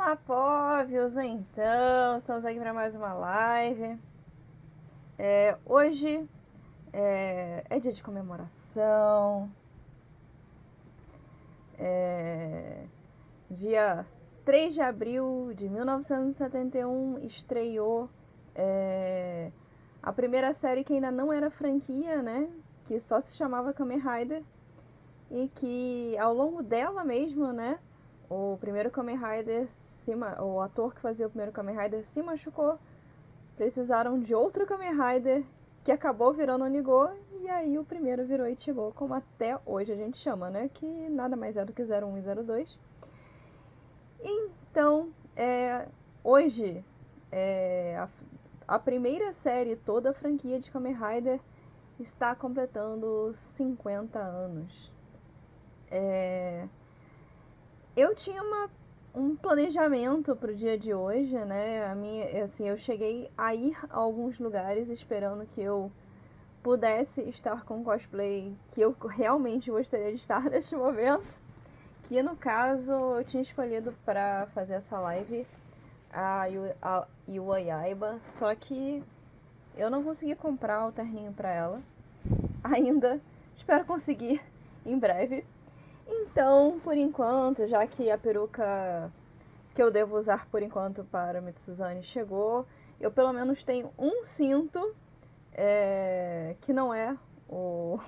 Olá, povios! Então, estamos aqui para mais uma live. Hoje é dia de comemoração. Dia 3 de abril de 1971 estreou a primeira série que ainda não era franquia, né? Que só se chamava Kamen Rider. E que ao longo dela mesmo, né? O primeiro Kamen Rider, o ator que fazia o primeiro Kamen Rider se machucou. Precisaram de outro Kamen Rider que acabou virando Onigo. E aí o primeiro virou Ichigo, como até hoje a gente chama, né? Que nada mais é do que 01 e 02. Então, hoje, a primeira série, toda a franquia de Kamen Rider está completando 50 anos. Eu tinha um planejamento para o dia de hoje, né? Eu cheguei a ir a alguns lugares esperando que eu pudesse estar com cosplay que eu realmente gostaria de estar neste momento. Que no caso eu tinha escolhido para fazer essa live a Yua Yaiba, só que eu não consegui comprar o terninho para ela ainda. Espero conseguir em breve. Então, por enquanto, já que a peruca que eu devo usar por enquanto para Mitsuzane chegou, eu pelo menos tenho um cinto que não é o,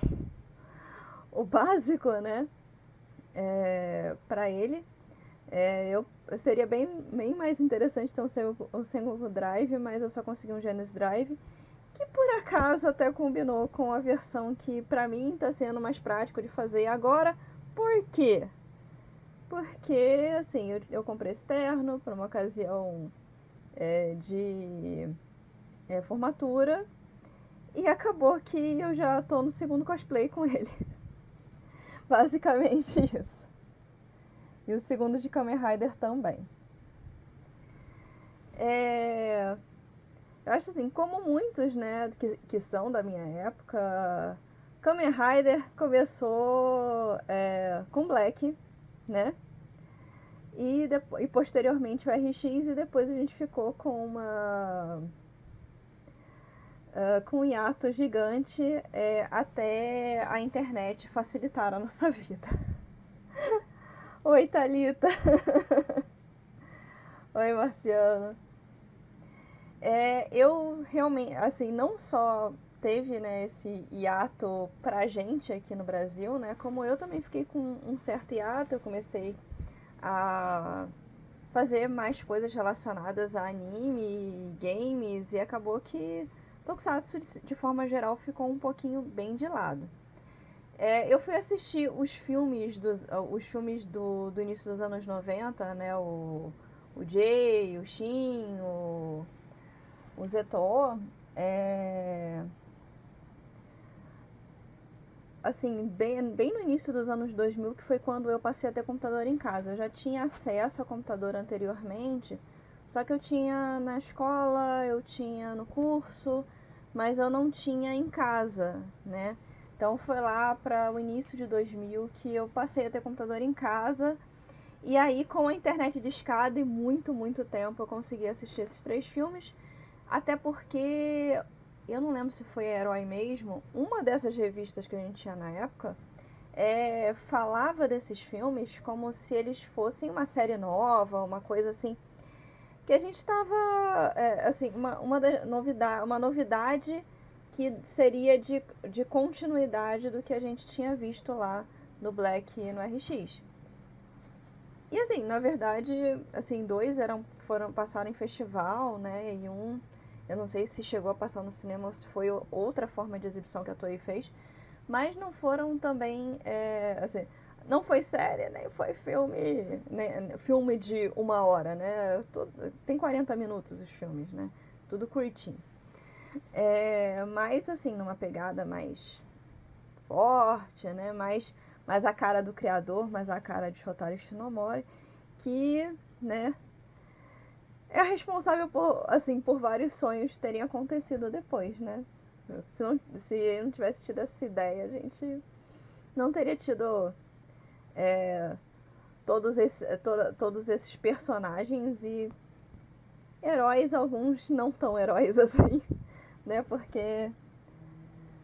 o básico, né? Para ele. Seria bem mais interessante ter um single drive, mas eu só consegui um Genesis Drive, que por acaso até combinou com a versão que pra mim tá sendo mais prático de fazer agora. Por quê? Porque, assim, eu comprei esse terno para uma ocasião de formatura e acabou que eu já tô no segundo cosplay com ele. Basicamente isso. E o segundo de Kamen Rider também. Eu acho assim, como muitos, né, que são da minha época, Kamen Rider começou com Black, né? E posteriormente o RX, e depois a gente ficou com com um hiato gigante até a internet facilitar a nossa vida. Oi, Thalita. Oi, Marciano. Eu realmente, assim, não só teve, né, esse hiato pra gente aqui no Brasil, né, como eu também fiquei com um certo hiato. Eu comecei a fazer mais coisas relacionadas a anime, games, e acabou que Tokusatsu, de forma geral, ficou um pouquinho bem de lado. Eu fui assistir os filmes do início dos anos 90, né? O Jay, o Shin, o Zeto. Assim, bem no início dos anos 2000, que foi quando eu passei a ter computador em casa. Eu já tinha acesso a computador anteriormente, só que eu tinha na escola, eu tinha no curso, mas eu não tinha em casa, né? Então foi lá para o início de 2000 que eu passei a ter computador em casa. E aí, com a internet de escada e muito tempo, eu consegui assistir esses 3 filmes. Até porque eu não lembro se foi a Herói mesmo, uma dessas revistas que a gente tinha na época falava desses filmes como se eles fossem uma série nova, uma coisa assim, que a gente estava, assim, uma novidade que seria de continuidade do que a gente tinha visto lá no Black e no RX. E assim, na verdade, assim, dois passaram em festival, né? E eu não sei se chegou a passar no cinema ou se foi outra forma de exibição que a Toei fez, mas não foram também, assim, não foi série, nem foi filme, né, filme de 1 hora, né? Tem 40 minutos os filmes, né? Tudo curtinho. Mas assim, numa pegada mais forte, né? Mais a cara do criador, mais a cara de Shotaro Shinomori, que, né, é responsável por vários sonhos terem acontecido depois, né? Se eu não tivesse tido essa ideia, a gente não teria tido todos esses personagens e heróis, alguns não tão heróis assim, né? Porque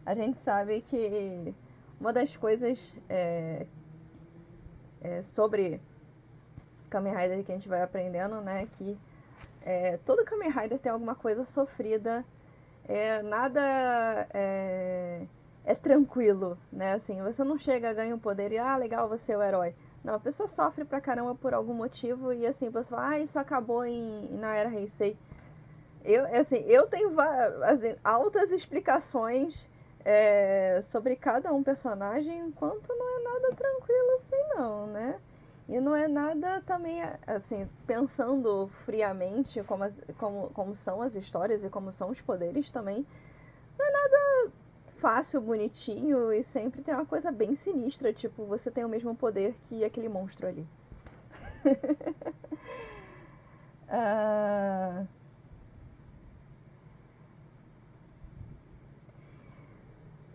a gente sabe que uma das coisas sobre Kamen Rider que a gente vai aprendendo, né? Que todo Kamen Rider tem alguma coisa sofrida, nada é tranquilo, né? Assim, você não chega, ganha um poder e, legal, você é o herói. Não, a pessoa sofre pra caramba por algum motivo e, assim, você fala, isso acabou na Era Heisei. Eu tenho assim, altas explicações sobre cada um personagem, enquanto não é nada tranquilo assim, não, né? E não é nada também, assim, pensando friamente como são as histórias e como são os poderes também, não é nada fácil, bonitinho e sempre tem uma coisa bem sinistra, tipo, você tem o mesmo poder que aquele monstro ali.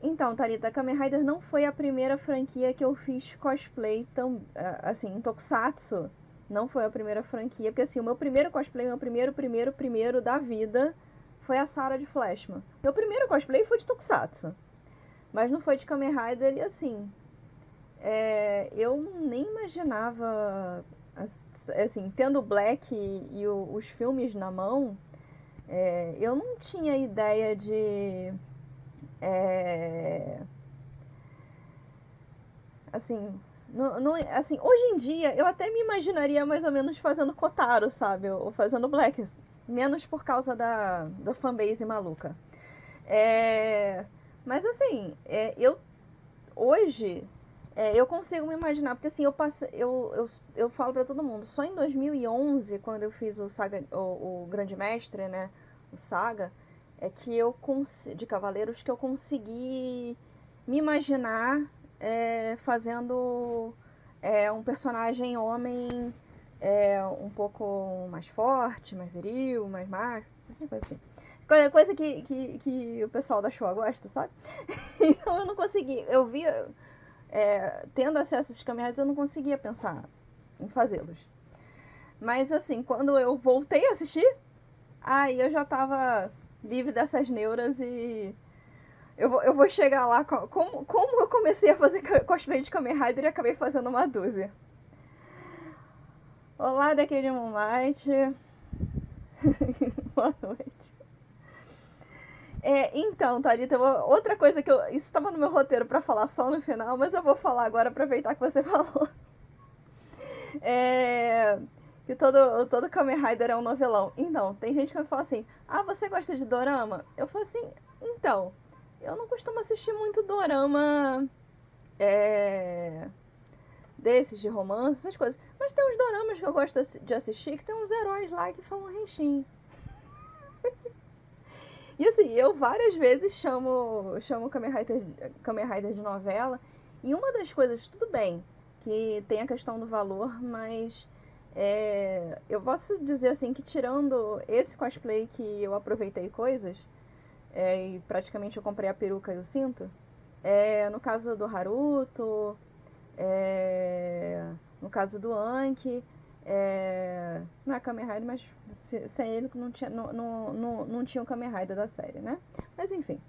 Então, Thalita, Kamen Rider não foi a primeira franquia que eu fiz cosplay assim, em Tokusatsu. Não foi a primeira franquia, porque assim, o meu primeiro cosplay, meu primeiro da vida foi a Sarah de Flashman. Meu primeiro cosplay foi de Tokusatsu, mas não foi de Kamen Rider e assim, eu nem imaginava, assim, tendo o Black e os filmes na mão, eu não tinha ideia de assim, assim, hoje em dia eu até me imaginaria mais ou menos fazendo Kotaro, sabe? Ou fazendo Black, menos por causa da fanbase maluca. Mas assim, eu hoje eu consigo me imaginar, porque assim, eu falo pra todo mundo, só em 2011, quando eu fiz o Saga, o Grande Mestre, né, o Saga, que de Cavaleiros, que eu consegui me imaginar fazendo um personagem homem um pouco mais forte, mais viril, mais macho, assim, coisa assim. Coisa que o pessoal da Showa gosta, sabe? Então eu não consegui. Eu via, tendo acesso a esses caminhadas, eu não conseguia pensar em fazê-los. Mas assim, quando eu voltei a assistir, aí eu já tava livre dessas neuras e eu vou chegar lá. Como eu comecei a fazer cosplay de Kamen Rider e acabei fazendo uma dúzia. Olá, daqui de Moonlight. Boa noite. Então, Thalita, outra coisa que isso estava no meu roteiro para falar só no final, mas eu vou falar agora, aproveitar que você falou. Que todo Kamen Rider é um novelão. Então, tem gente que fala assim, você gosta de dorama? Eu falo assim, então, eu não costumo assistir muito dorama desses de romance, essas coisas. Mas tem uns doramas que eu gosto de assistir que tem uns heróis lá que falam reixinho. E assim, eu várias vezes chamo Kamen Rider de novela. E uma das coisas, tudo bem, que tem a questão do valor, mas eu posso dizer assim que tirando esse cosplay que eu aproveitei coisas, e praticamente eu comprei a peruca e o cinto, no caso do Haruto, no caso do Anki, não é Kamen Rider, mas sem ele não tinha o Kamen Rider da série, né? Mas enfim,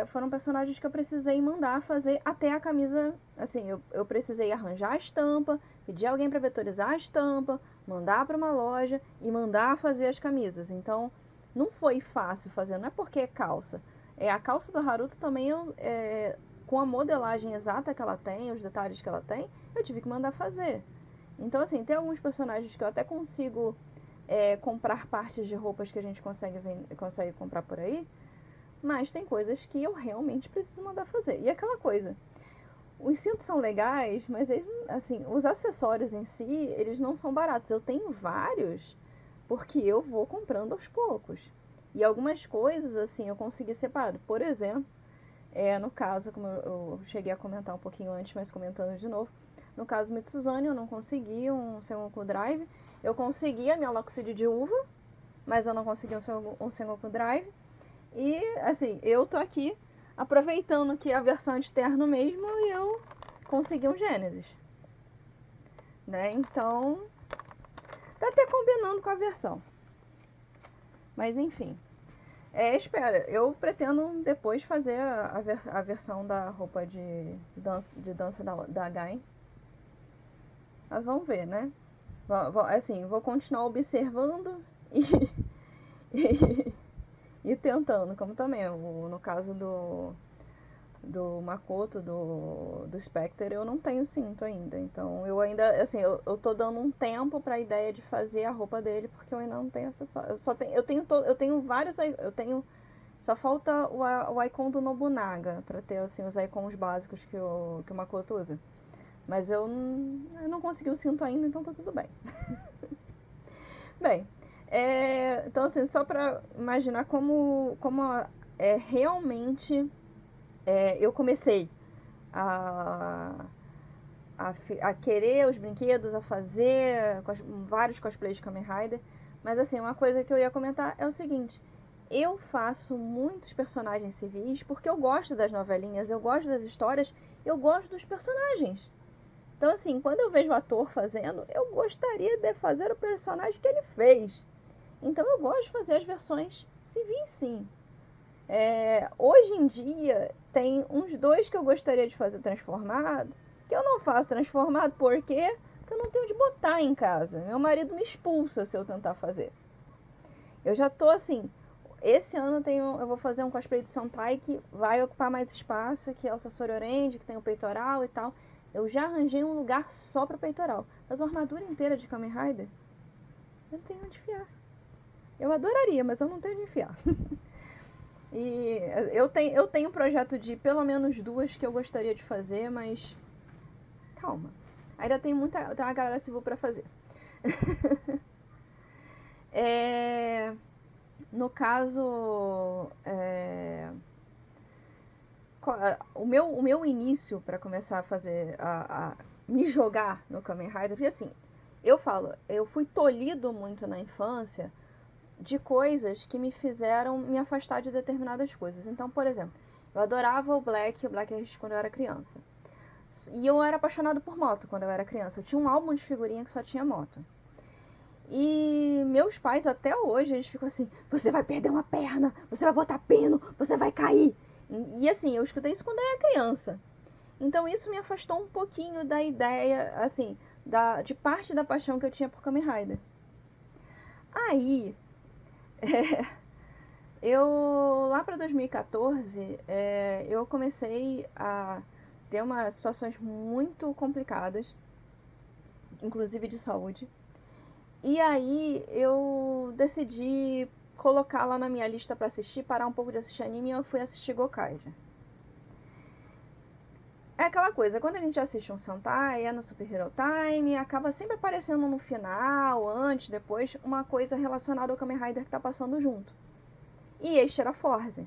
foram personagens que eu precisei mandar fazer até a camisa, assim, eu precisei arranjar a estampa, pedir alguém para vetorizar a estampa, mandar para uma loja e mandar fazer as camisas. Então, não foi fácil fazer, não é porque é calça. A calça do Haruto também, com a modelagem exata que ela tem, os detalhes que ela tem, eu tive que mandar fazer. Então, assim, tem alguns personagens que eu até consigo comprar partes de roupas que a gente consegue comprar por aí, mas tem coisas que eu realmente preciso mandar fazer. E aquela coisa, os cintos são legais, mas eles, assim, os acessórios em si, eles não são baratos. Eu tenho vários, porque eu vou comprando aos poucos. E algumas coisas, assim, eu consegui separar. Por exemplo, no caso, como eu cheguei a comentar um pouquinho antes, mas comentando de novo, no caso Mitsuzane, eu não consegui um Sengoku Drive. Eu consegui a minha Loxide de uva, mas eu não consegui um Sengoku Drive. E, assim, eu tô aqui aproveitando que a versão é de terno mesmo e eu consegui um Gênesis. né? Então, tá até combinando com a versão. Mas enfim. Espera, eu pretendo depois fazer a versão da roupa de dança da Gain. Mas vamos ver, né? Assim, vou continuar observando e, e tentando, como também, no caso do Makoto, do Spectre, eu não tenho cinto ainda. Então eu ainda, assim, eu tô dando um tempo pra ideia de fazer a roupa dele, porque eu ainda não tenho acessório. Eu tenho vários, só falta o icon do Nobunaga pra ter, assim, os icons básicos que o Makoto usa. Mas eu não consegui o cinto ainda, então tá tudo bem. Bem, então assim, só pra imaginar como realmente eu comecei a, a querer os brinquedos, a fazer vários cosplays de Kamen Rider. Mas assim, uma coisa que eu ia comentar é o seguinte: eu faço muitos personagens civis porque eu gosto das novelinhas, eu gosto das histórias, eu gosto dos personagens. Então assim, quando eu vejo o ator fazendo, eu gostaria de fazer o personagem que ele fez. Então eu gosto de fazer as versões civis, sim. Hoje em dia, tem uns dois que eu gostaria de fazer transformado, que eu não faço transformado porque eu não tenho onde botar em casa. Meu marido me expulsa se eu tentar fazer. Eu já tô assim, esse ano eu vou fazer um cosplay de Sentai que vai ocupar mais espaço, que é o Sasori Orange, que tem o peitoral e tal. Eu já arranjei um lugar só para peitoral. Mas uma armadura inteira de Kamen Rider, eu não tenho onde enfiar. Eu adoraria, mas eu não tenho onde enfiar. E eu tenho um projeto de pelo menos duas que eu gostaria de fazer, mas calma. Ainda tem uma galera civil pra fazer. No caso, o meu início para começar a fazer, a me jogar no Kamen Rider, porque assim, eu fui tolhido muito na infância de coisas que me fizeram me afastar de determinadas coisas. Então, por exemplo, eu adorava o Black quando eu era criança. E eu era apaixonado por moto quando eu era criança. Eu tinha um álbum de figurinha que só tinha moto. E meus pais até hoje, eles ficam assim: você vai perder uma perna, você vai botar pino, você vai cair. E assim, eu escutei isso quando eu era criança. Então isso me afastou um pouquinho da ideia, assim, de parte da paixão que eu tinha por Kamen Rider. Aí, eu lá para 2014, eu comecei a ter umas situações muito complicadas, inclusive de saúde. E aí eu decidi colocar lá na minha lista para assistir, parar um pouco de assistir anime, e eu fui assistir Gokaiger. É aquela coisa, quando a gente assiste um Sentai, no Super Hero Time, acaba sempre aparecendo no final, antes, depois, uma coisa relacionada ao Kamen Rider que tá passando junto. E este era Forze.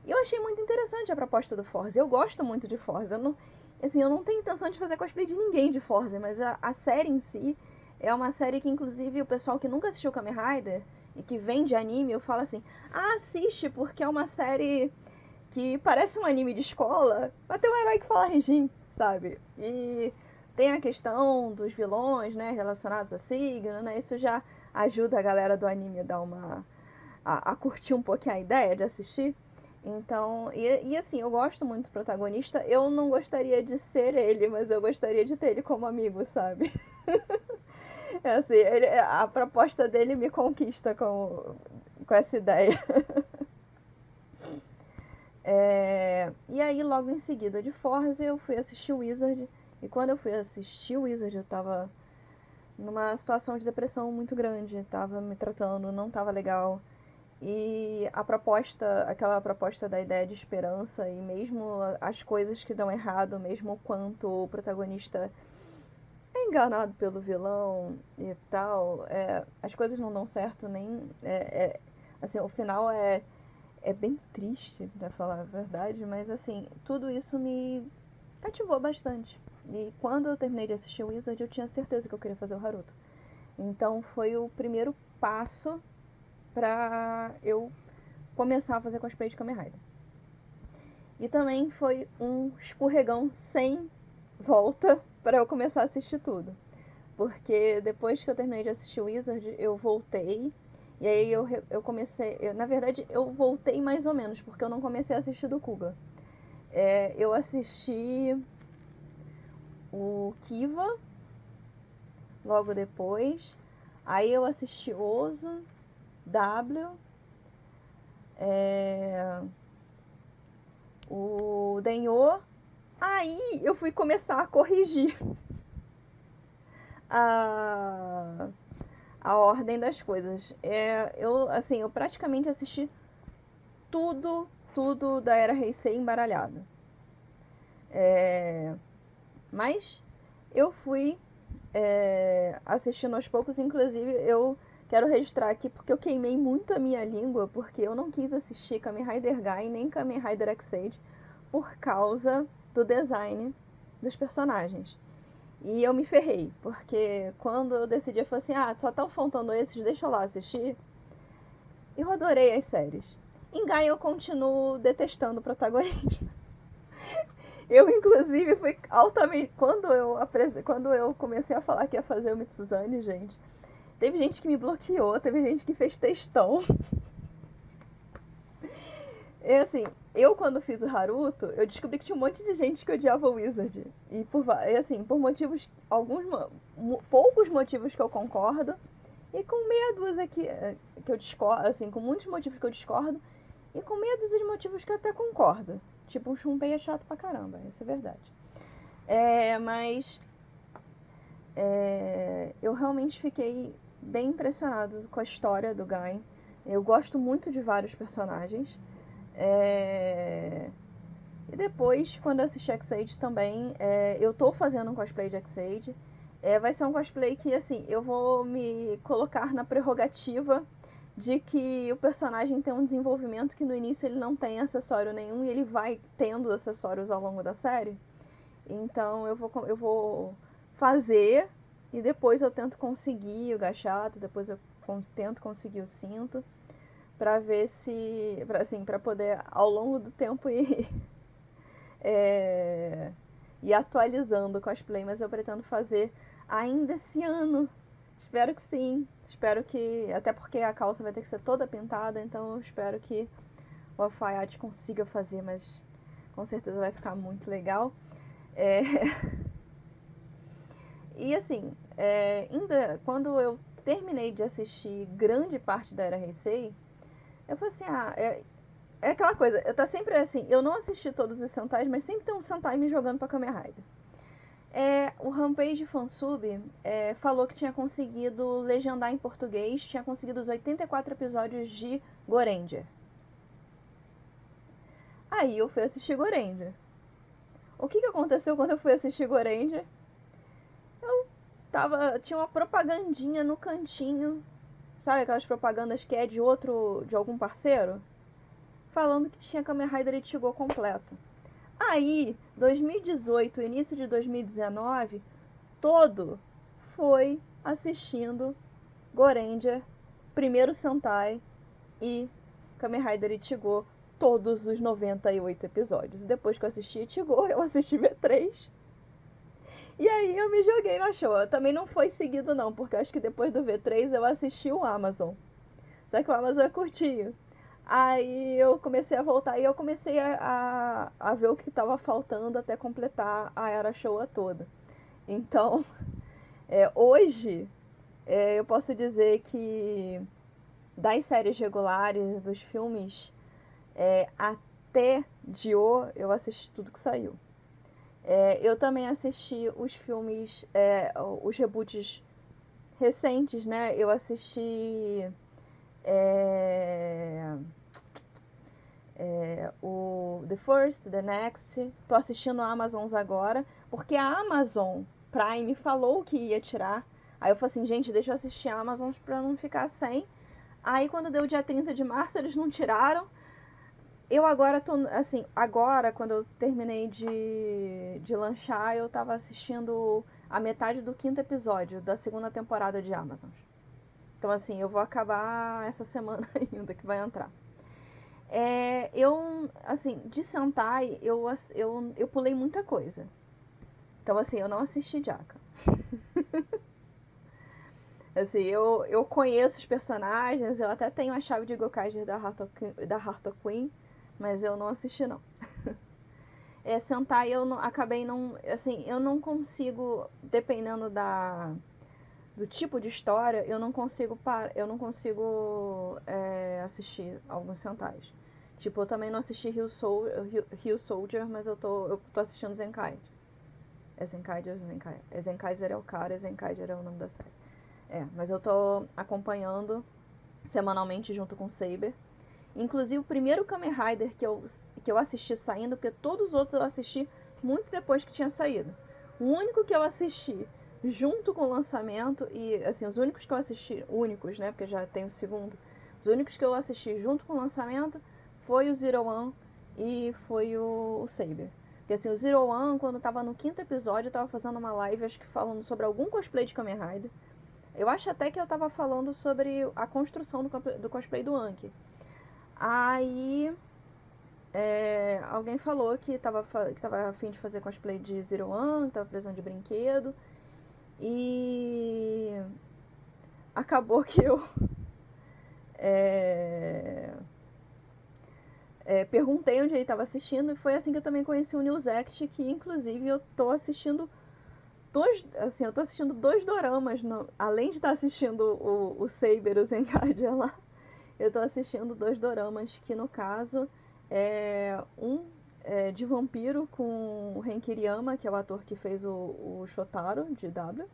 E eu achei muito interessante a proposta do Forze. Eu gosto muito de Forze. Eu não tenho intenção de fazer cosplay de ninguém de Forze, mas a série em si é uma série que, inclusive, o pessoal que nunca assistiu Kamen Rider e que vem de anime, eu falo assim: assiste, porque é uma série que parece um anime de escola, mas tem um herói que fala Renjin, sabe? E tem a questão dos vilões, né, relacionados a signo, né? Isso já ajuda a galera do anime a dar a curtir um pouquinho a ideia de assistir. Então, e assim, eu gosto muito do protagonista. Eu não gostaria de ser ele, mas eu gostaria de ter ele como amigo, sabe? Assim, a proposta dele me conquista com essa ideia. E aí, logo em seguida de Forza, eu fui assistir o Wizard. E quando eu fui assistir o Wizard, eu tava numa situação de depressão muito grande. Tava me tratando, não tava legal. E aquela proposta da ideia de esperança, e mesmo as coisas que dão errado, mesmo o quanto o protagonista é enganado pelo vilão e tal, as coisas não dão certo, nem. Assim, o final é bem triste, pra falar a verdade, mas assim, tudo isso me cativou bastante. E quando eu terminei de assistir o Wizard, eu tinha certeza que eu queria fazer o Haruto. Então foi o primeiro passo pra eu começar a fazer cosplay de Kamen Rider. E também foi um escorregão sem volta para eu começar a assistir tudo. porque depois que eu terminei de assistir Wizard, eu voltei. E aí eu comecei. Na verdade, eu voltei mais ou menos, porque eu não comecei a assistir do Kuga. Eu assisti o Kiva logo depois. Aí eu assisti Ozu, W, o Denho. Aí eu fui começar a corrigir a, a ordem das coisas. Eu praticamente assisti tudo da Era Heisei embaralhado. Mas eu fui assistindo aos poucos, inclusive eu quero registrar aqui porque eu queimei muito a minha língua, porque eu não quis assistir Kamen Rider Gai nem Kamen Rider Ex-Aid por causa do design dos personagens. E eu me ferrei, porque quando eu decidi, eu falei assim, só estão faltando esses, deixa eu lá assistir. Eu adorei as séries. Em Gai eu continuo detestando o protagonista. Eu, inclusive, fui altamente. Quando eu comecei a falar que ia fazer o Mitsuzane, gente, teve gente que me bloqueou, teve gente que fez textão. E assim, eu quando fiz o Haruto, eu descobri que tinha um monte de gente que odiava o Wizard. Por motivos, poucos motivos que eu concordo, e com meia dúzia que eu discordo, assim, com muitos motivos que eu discordo, e com meia dúzia de motivos que eu até concordo. Tipo, o Shunpei é chato pra caramba, isso é verdade. Mas eu realmente fiquei bem impressionado com a história do Gai. Eu gosto muito de vários personagens. E depois, quando eu assisti Ex-Aid também, eu tô fazendo um cosplay de Ex-Aid. Vai ser um cosplay que, assim, eu vou me colocar na prerrogativa de que o personagem tem um desenvolvimento que no início ele não tem acessório nenhum e ele vai tendo acessórios ao longo da série. Então eu vou fazer e depois eu tento conseguir o gachato, depois eu tento conseguir o cinto pra ver se, pra poder ao longo do tempo ir atualizando o cosplay, mas eu pretendo fazer ainda esse ano. Espero que sim. Espero que, até porque a calça vai ter que ser toda pintada, então eu espero que o alfaiate consiga fazer, mas com certeza vai ficar muito legal. É... E assim, quando eu terminei de assistir grande parte da Era Heisei, eu falei assim, é aquela coisa, eu tá sempre assim, eu não assisti todos os Sentais, mas sempre tem um Sentai me jogando pra Kamen Rider. O Rampage Fansub falou que tinha conseguido legendar em português, tinha conseguido os 84 episódios de Goranger. Aí eu fui assistir Goranger. O que aconteceu quando eu fui assistir Goranger? Tinha uma propagandinha no cantinho, sabe aquelas propagandas que é de algum parceiro? Falando que tinha Kamen Rider Ichigo completo. Aí, 2018, início de 2019, todo foi assistindo Goranger, primeiro Sentai e Kamen Rider Ichigo, todos os 98 episódios. E depois que eu assisti Ichigo, eu assisti V3. E aí eu me joguei na show. Também não foi seguido não, porque eu acho que depois do V3 eu assisti o Amazon. Só que o Amazon é curtinho. Aí eu comecei a voltar e eu comecei a ver o que estava faltando até completar a Era Showa toda. Então, hoje, eu posso dizer que das séries regulares, dos filmes, até Dio, eu assisti tudo que saiu. Eu também assisti os filmes, os reboots recentes, né? Eu assisti o The First, The Next. Tô assistindo a Amazon agora, porque a Amazon Prime falou que ia tirar. Aí eu falei assim, gente, deixa eu assistir a Amazon pra não ficar sem. Aí quando deu o dia 30 de março, eles não tiraram. Eu agora tô, assim, quando eu terminei de lanchar, eu tava assistindo a metade do 5º episódio da 2ª temporada de Amazon. Então, assim, eu vou acabar essa semana ainda que vai entrar. Assim, de Sentai, eu pulei muita coisa. Então, assim, eu não assisti Jaka. Assim, eu conheço os personagens, eu até tenho a chave de Gokaiger da Heart of Queen, mas eu não assisti não. Sentai eu não, acabei não, assim, eu não consigo, dependendo do tipo de história, eu não consigo assistir alguns Sentais. Tipo, eu também não assisti Hill Soldier, mas eu tô assistindo Zenkaiger. É Zenkaiger ou Zenkaiger? É Zenkaiger é o cara, Zenkaiger é o nome da série. Mas eu tô acompanhando semanalmente junto com o Saber. Inclusive o primeiro Kamen Rider que eu assisti saindo, porque todos os outros eu assisti muito depois que tinha saído. O único que eu assisti junto com o lançamento, e assim, os únicos que eu assisti, únicos, né, porque já tem o segundo, os únicos que eu assisti junto com o lançamento foi o Zero One e foi o Saber. Porque assim, o Zero One, quando tava no 5º episódio, eu tava fazendo uma live, acho que falando sobre algum cosplay de Kamen Rider. Eu acho até que eu tava falando sobre a construção do cosplay do Anki. Aí alguém falou que tava a fim de fazer cosplay de Zero One, que tava precisando de brinquedo. E acabou que eu perguntei onde ele estava assistindo, e foi assim que eu também conheci o Newsect, que inclusive eu tô assistindo dois doramas, além de estar assistindo o Saber, o Zengardia lá, eu tô assistindo dois doramas, que no caso de vampiro com o Ren Kiriyama, que é o ator que fez o Shotaro, de W.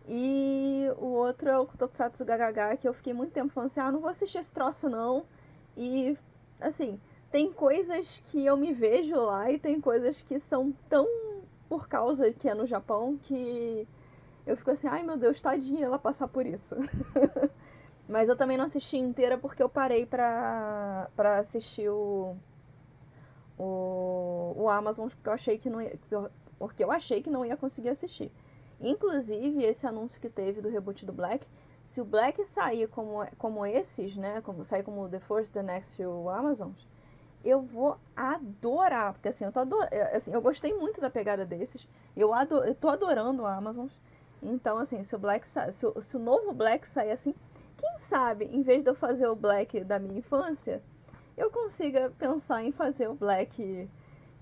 E o outro é o Tokusatsu Gagaga, que eu fiquei muito tempo falando assim, não vou assistir esse troço não. E, assim, tem coisas que eu me vejo lá e tem coisas que são tão por causa que é no Japão que eu fico assim, ai meu Deus, tadinha ela passar por isso. Mas eu também não assisti inteira porque eu parei pra assistir o Amazon, porque eu achei que não ia, porque eu achei que não ia conseguir assistir. Inclusive, esse anúncio que teve do reboot do Black, se o Black sair como esses, né, como sair como The First, The Next e o Amazon, eu vou adorar, porque assim, eu gostei muito da pegada desses, eu tô adorando o Amazon. Então, assim, se o novo Black sair assim, quem sabe, em vez de eu fazer o Black da minha infância, eu consiga pensar em fazer o Black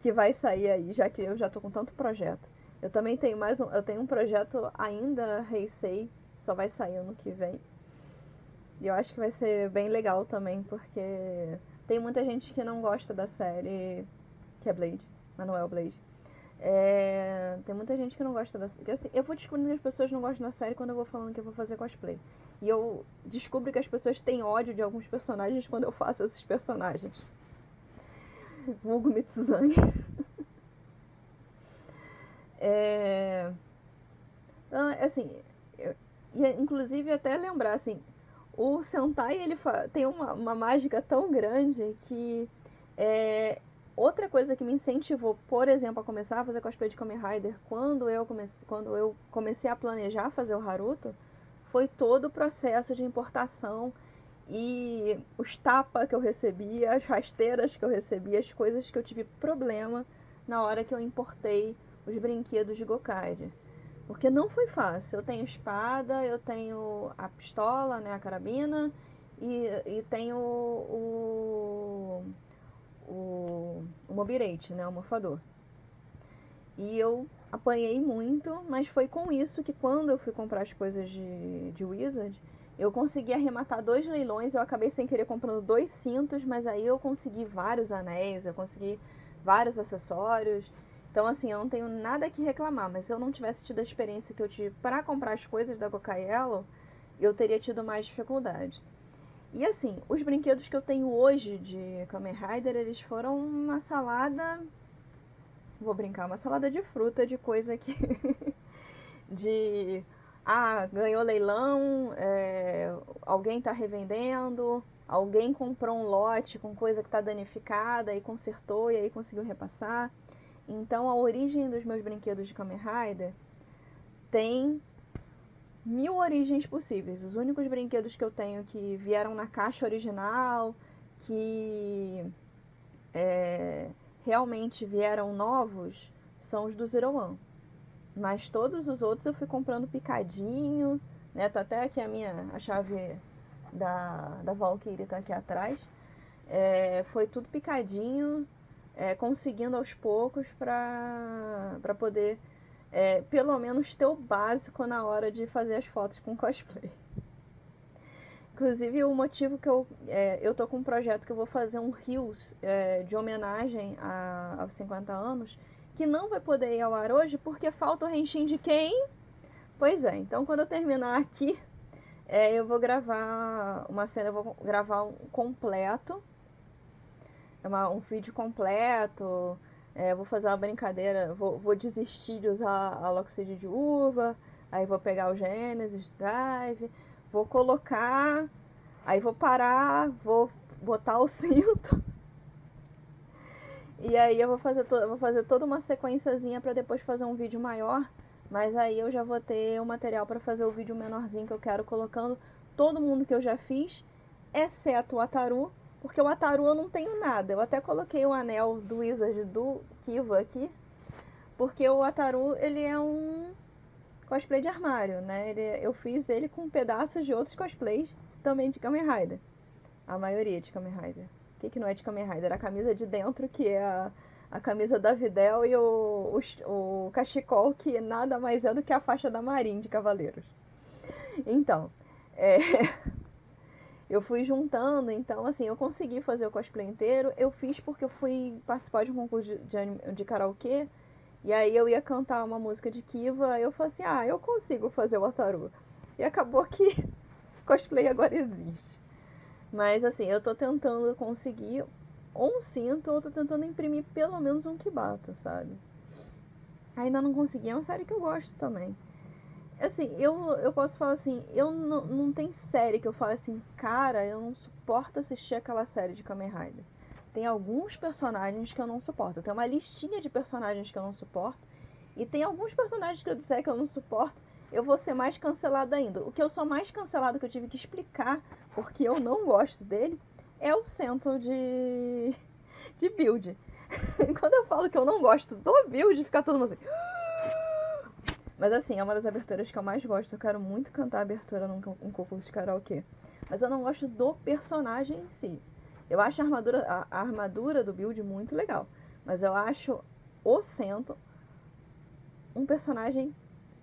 que vai sair aí, já que eu já tô com tanto projeto. Eu também tenho eu tenho um projeto ainda, Heisei, só vai sair ano que vem. E eu acho que vai ser bem legal também, porque tem muita gente que não gosta da série, que é Blade, mas não é o Blade. Tem muita gente que não gosta da série. Assim, eu vou descobrindo que as pessoas não gostam da série quando eu vou falando que eu vou fazer cosplay. E eu descubro que as pessoas têm ódio de alguns personagens quando eu faço esses personagens. Vulgo Mitsuzane. Assim, inclusive até lembrar, assim, o Sentai ele tem uma mágica tão grande que outra coisa que me incentivou, por exemplo, a começar a fazer cosplay de Kamen Rider quando eu comecei a planejar fazer o Haruto, foi todo o processo de importação e os tapas que eu recebi, as rasteiras que eu recebi, as coisas que eu tive problema na hora que eu importei os brinquedos de Gokaiger. Porque não foi fácil. Eu tenho espada, eu tenho a pistola, né, a carabina, e tenho o mobirete, né, o morfador. E eu apanhei muito, mas foi com isso que quando eu fui comprar as coisas de Wizard, eu consegui arrematar 2 leilões, eu acabei sem querer comprando 2 cintos, mas aí eu consegui vários anéis, eu consegui vários acessórios. Então, assim, eu não tenho nada que reclamar, mas se eu não tivesse tido a experiência que eu tive para comprar as coisas da Gokai Yellow, eu teria tido mais dificuldade. E assim, os brinquedos que eu tenho hoje de Kamen Rider, eles foram uma salada, vou brincar, uma salada de fruta, de coisa que de ganhou leilão, alguém está revendendo, alguém comprou um lote com coisa que está danificada e consertou e aí conseguiu repassar. Então a origem dos meus brinquedos de Kamen Rider tem 1000 origens possíveis. Os únicos brinquedos que eu tenho que vieram na caixa original, que realmente vieram novos, são os do Zero One. Mas todos os outros eu fui comprando picadinho, né? Tá até aqui a chave da Valkyrie tá aqui atrás. Foi tudo picadinho, conseguindo aos poucos para poder pelo menos ter o básico na hora de fazer as fotos com cosplay. Inclusive o motivo que eu tô com um projeto que eu vou fazer um Reels de homenagem aos 50 anos, que não vai poder ir ao ar hoje porque falta o Henshin de quem? Pois é, então quando eu terminar aqui, eu vou gravar uma cena, eu vou gravar um completo, um vídeo completo, vou fazer uma brincadeira, vou desistir de usar a Loxide de uva, aí vou pegar o Genesis Drive, vou colocar, aí vou parar, vou botar o cinto, e aí eu vou fazer toda uma sequenciazinha para depois fazer um vídeo maior, mas aí eu já vou ter o material para fazer o vídeo menorzinho que eu quero, colocando todo mundo que eu já fiz, exceto o Ataru, porque o Ataru eu não tenho nada. Eu até coloquei o anel do Wizard do Kiva aqui, porque o Ataru, ele é um cosplay de armário, né? Eu fiz ele com pedaços de outros cosplays, também de Kamen Rider. A maioria de Kamen Rider. O que não é de Kamen Rider? A camisa de dentro, que é a camisa da Videl, e o cachecol, que nada mais é do que a faixa da Marin de Cavaleiros. Então, eu fui juntando, então assim, eu consegui fazer o cosplay inteiro. Eu fiz porque eu fui participar de um concurso de karaokê, e aí eu ia cantar uma música de Kiva, aí eu falei assim, eu consigo fazer o Ataru. E acabou que cosplay agora existe. Mas assim, eu tô tentando conseguir ou um cinto, ou tô tentando imprimir pelo menos um Kibata, sabe? Ainda não consegui, é uma série que eu gosto também. Assim, eu posso falar assim, eu não tem série que eu falo assim, cara, eu não suporto assistir aquela série de Kamen Rider. Tem alguns personagens que eu não suporto. Tem uma listinha de personagens que eu não suporto. E tem alguns personagens que eu disser que eu não suporto, eu vou ser mais cancelada ainda. O que eu sou mais cancelada, que eu tive que explicar porque eu não gosto dele, é o centro de build. Quando eu falo que eu não gosto do build, fica todo mundo assim. Mas assim, é uma das aberturas que eu mais gosto. Eu quero muito cantar a abertura num concurso de karaokê. Mas eu não gosto do personagem em si. Eu acho a armadura do build muito legal. Mas eu acho o Sento um personagem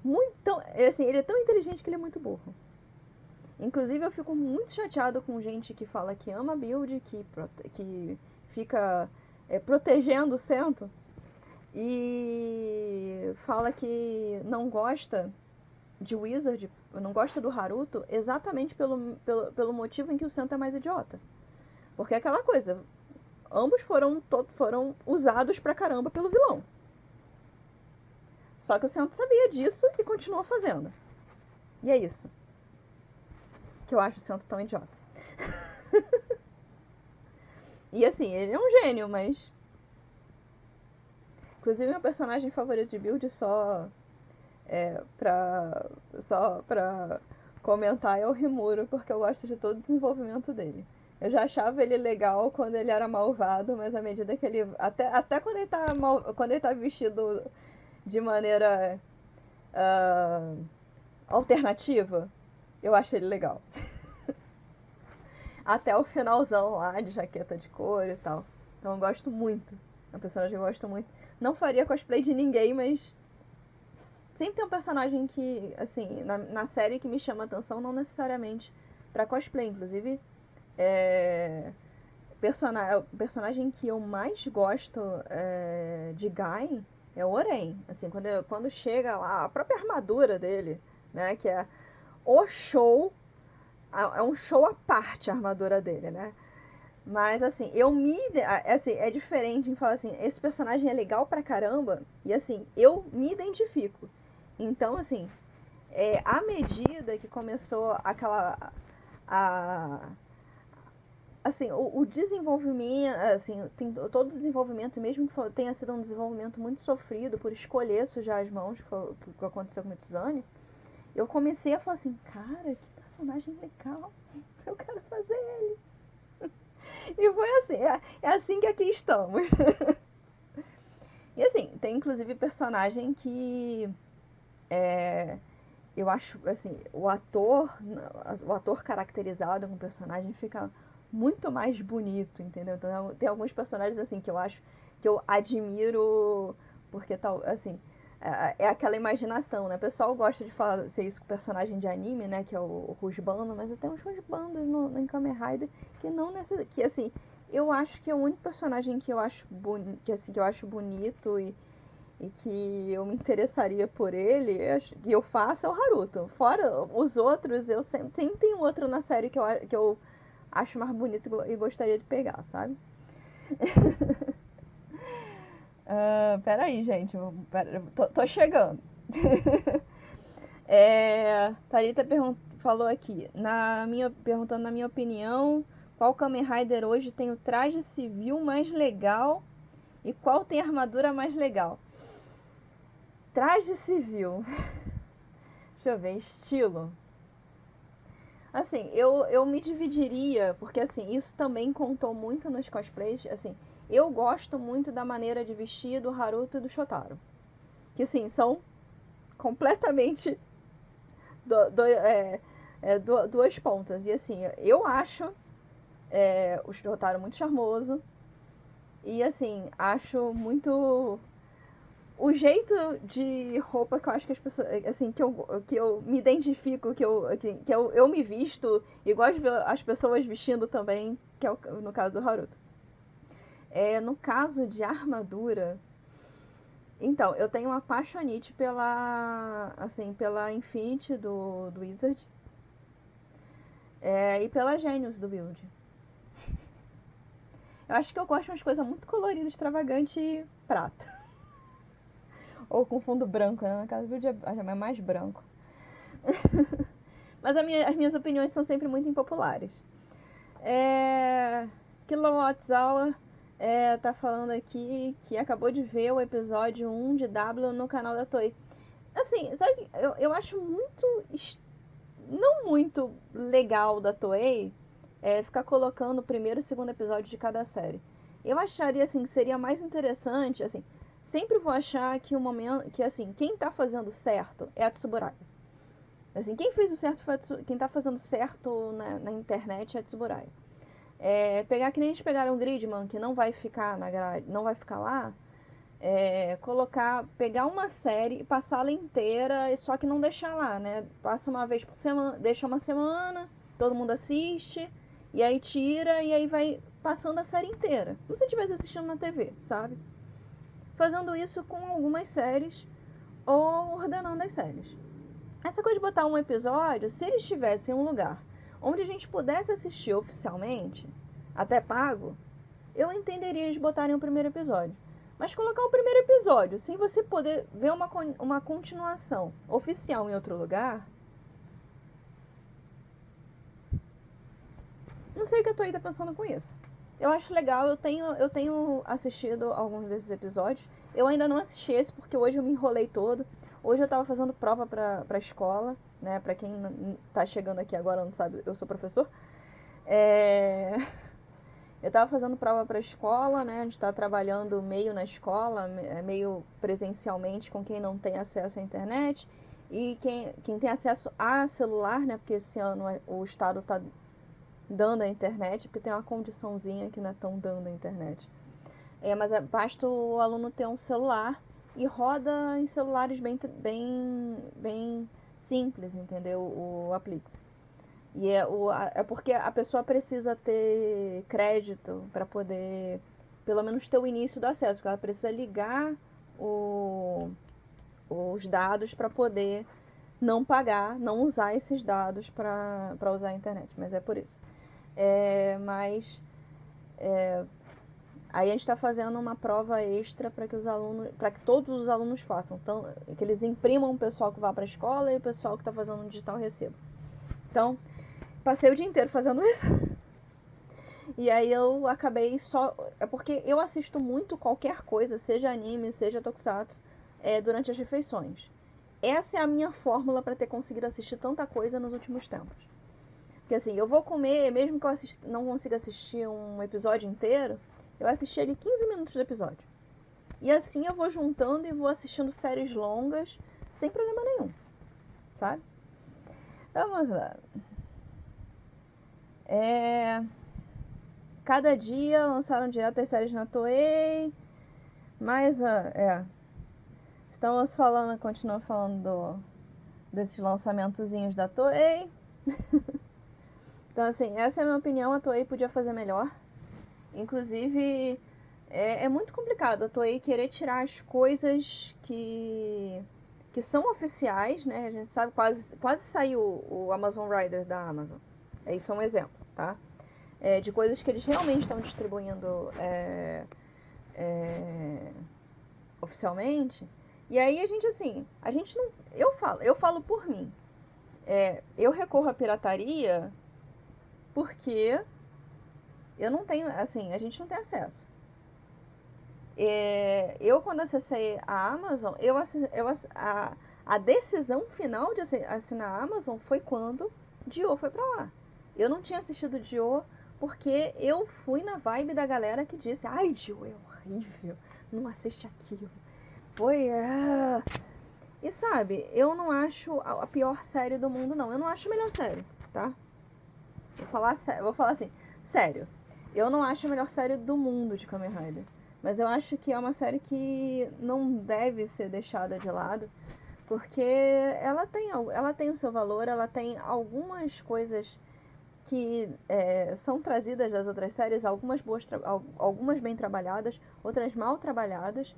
muito... Assim, ele é tão inteligente que ele é muito burro. Inclusive, eu fico muito chateado com gente que fala que ama build, que fica protegendo o Sento, e fala que não gosta de Wizard, não gosta do Haruto, exatamente pelo motivo em que o Sento é mais idiota. Porque é aquela coisa, ambos foram usados pra caramba pelo vilão. Só que o Sento sabia disso e continuou fazendo. E é isso que eu acho o Sento tão idiota. E assim, ele é um gênio, mas... Inclusive, meu personagem favorito de build, só pra comentar, é o Rimuro, porque eu gosto de todo o desenvolvimento dele. Eu já achava ele legal quando ele era malvado, mas à medida que ele... Até quando ele tá vestido de maneira alternativa, eu acho ele legal. Até o finalzão lá, de jaqueta de couro e tal. Então eu gosto muito. É um personagem que eu gosto muito. Não faria cosplay de ninguém, mas... Sempre tem um personagem que, assim, na série que me chama a atenção, não necessariamente pra cosplay. Inclusive, o personagem que eu mais gosto de Gain é o Oren. Assim, quando chega lá, a própria armadura dele, né, que é o show... É um show à parte a armadura dele, né? Mas assim, assim, é diferente em falar assim, esse personagem é legal pra caramba, e assim, eu me identifico. Então, assim, à medida que começou assim, o desenvolvimento, assim, tem todo o desenvolvimento, mesmo que tenha sido um desenvolvimento muito sofrido por escolher sujar as mãos, que aconteceu com o Mitsuzane, eu comecei a falar assim, cara, que personagem legal, eu quero fazer ele. E foi assim, é assim que aqui estamos. E assim, tem inclusive personagem eu acho, assim, o ator caracterizado com o personagem fica muito mais bonito, entendeu? Então, tem alguns personagens, assim, que eu acho, que eu admiro, porque tal, assim, é aquela imaginação, né? O pessoal gosta de fazer isso com personagem de anime, né? Que é o Husbando, mas tem uns Husbandos em Kamen Rider que não necessariamente, que assim, eu acho que é o único personagem que eu acho que assim, que eu acho bonito e que eu me interessaria por ele, que eu faço é o Haruto. Fora os outros, eu sempre tem um outro na série que eu acho mais bonito e gostaria de pegar, sabe? Peraí, gente, tô chegando. Thalita falou aqui, perguntando na minha opinião, qual Kamen Rider hoje tem o traje civil mais legal e qual tem a armadura mais legal? Traje civil. Deixa eu ver, estilo. Assim, eu me dividiria, porque assim, isso também contou muito nos cosplays, assim, eu gosto muito da maneira de vestir do Haruto e do Shotaro. Que assim, são completamente duas pontas. E assim, eu acho o Shotaro muito charmoso. E assim, acho muito o jeito de roupa que eu acho que as pessoas, assim, que eu me identifico, eu me visto e gosto de ver as pessoas vestindo também, que é no caso do Haruto. No caso de armadura, então, eu tenho uma apaixonite pela Infinity do Wizard, e pela Genius do Build. Eu acho que eu gosto de umas coisas muito coloridas, extravagante e prata. Ou com fundo branco, né? Na casa do Build é mais branco. Mas as minhas opiniões são sempre muito impopulares. Kilowatts Hour tá falando aqui que acabou de ver o episódio 1 de W no canal da Toei. Assim, sabe, eu acho não muito legal da Toei ficar colocando o primeiro e o segundo episódio de cada série. Eu acharia, assim, que seria mais interessante, assim, sempre vou achar que o momento, que assim, quem tá fazendo certo é a Tsuburaya. Assim, quem fez o certo quem tá fazendo certo na internet é a Tsuburaya. Pegar que nem eles pegaram o Gridman, que não vai ficar na grade, não vai ficar lá, pegar uma série e passá-la inteira, só que não deixar lá, né? Passa uma vez por semana, deixa uma semana, todo mundo assiste, e aí tira, e aí vai passando a série inteira. Como se você estivesse assistindo na TV, sabe? Fazendo isso com algumas séries, ou ordenando as séries. Essa coisa de botar um episódio, se eles tivessem um lugar onde a gente pudesse assistir oficialmente, até pago, eu entenderia eles botarem o primeiro episódio. Mas colocar o primeiro episódio sem você poder ver uma continuação oficial em outro lugar, não sei o que a Toei tá pensando com isso. Eu acho legal, eu tenho assistido alguns desses episódios. Eu ainda não assisti esse porque hoje eu me enrolei todo. Hoje eu tava fazendo prova pra escola, né? Pra quem tá chegando aqui agora não sabe, eu sou professor. Eu tava fazendo prova pra escola, né? A gente tá trabalhando meio na escola, meio presencialmente com quem não tem acesso à internet. E quem tem acesso a celular, né? Porque esse ano o Estado tá dando a internet, porque tem uma condiçãozinha que não é tão dando a internet. Mas basta o aluno ter um celular e roda em celulares bem simples, entendeu? O Aplix. E é porque a pessoa precisa ter crédito para poder, pelo menos, ter o início do acesso, porque ela precisa ligar os dados para poder não pagar, não usar esses dados para usar a internet. Mas é por isso. Mas aí a gente está fazendo uma prova extra para que todos os alunos façam. Então, que eles imprimam o pessoal que vai para a escola e o pessoal que está fazendo no digital receba. Então, passei o dia inteiro fazendo isso. E aí eu acabei só... É porque eu assisto muito qualquer coisa, seja anime, seja tokusatsu, durante as refeições. Essa é a minha fórmula para ter conseguido assistir tanta coisa nos últimos tempos. Porque assim, eu vou comer, mesmo que eu não consiga assistir um episódio inteiro, eu assisti ali 15 minutos do episódio. E assim eu vou juntando e vou assistindo séries longas, sem problema nenhum. sabe? Vamos lá. Cada dia lançaram direto as séries na Toei, mas estamos falando, continuando falando desses lançamentozinhos da Toei. Então, assim, essa é a minha opinião, a Toei podia fazer melhor. Inclusive, é muito complicado a Toei querer tirar as coisas que são oficiais, né? A gente sabe, quase saiu o Amazon Riders da Amazon. Isso é um exemplo, tá? De coisas que eles realmente estão distribuindo oficialmente. E aí a gente não... Eu falo por mim. Eu recorro à pirataria porque eu não tenho, assim, a gente não tem acesso. Eu, quando acessei a Amazon, a decisão final de assinar a Amazon foi quando Dio foi pra lá. Eu não tinha assistido Dio porque eu fui na vibe da galera que disse: ai, Dio é horrível, não assiste aquilo. E sabe, eu não acho a pior série do mundo, não. Eu não acho a melhor série, tá? Vou falar assim, sério. Eu não acho a melhor série do mundo de Kamen Rider. Mas eu acho que é uma série que não deve ser deixada de lado, porque ela tem o seu valor, ela tem algumas coisas que são trazidas das outras séries, algumas bem trabalhadas, outras mal trabalhadas,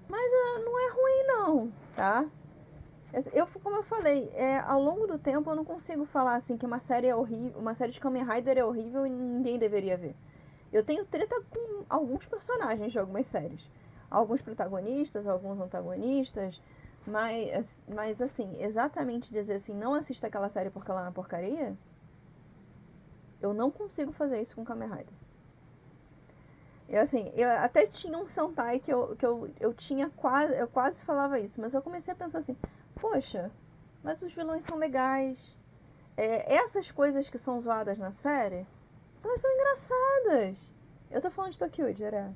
mas não é ruim não, tá? Como eu falei, ao longo do tempo eu não consigo falar assim que uma série é horrível, uma série de Kamen Rider é horrível e ninguém deveria ver. Eu tenho treta com alguns personagens de algumas séries. Alguns protagonistas, alguns antagonistas. Mas assim, exatamente dizer assim, não assista aquela série porque ela é uma porcaria, eu não consigo fazer isso com Kamen Rider. Eu até tinha um Sentai que eu quase falava isso, mas eu comecei a pensar assim, poxa, mas os vilões são legais. Essas coisas que são zoadas na série, elas são engraçadas. Eu tô falando de Tokyo, era.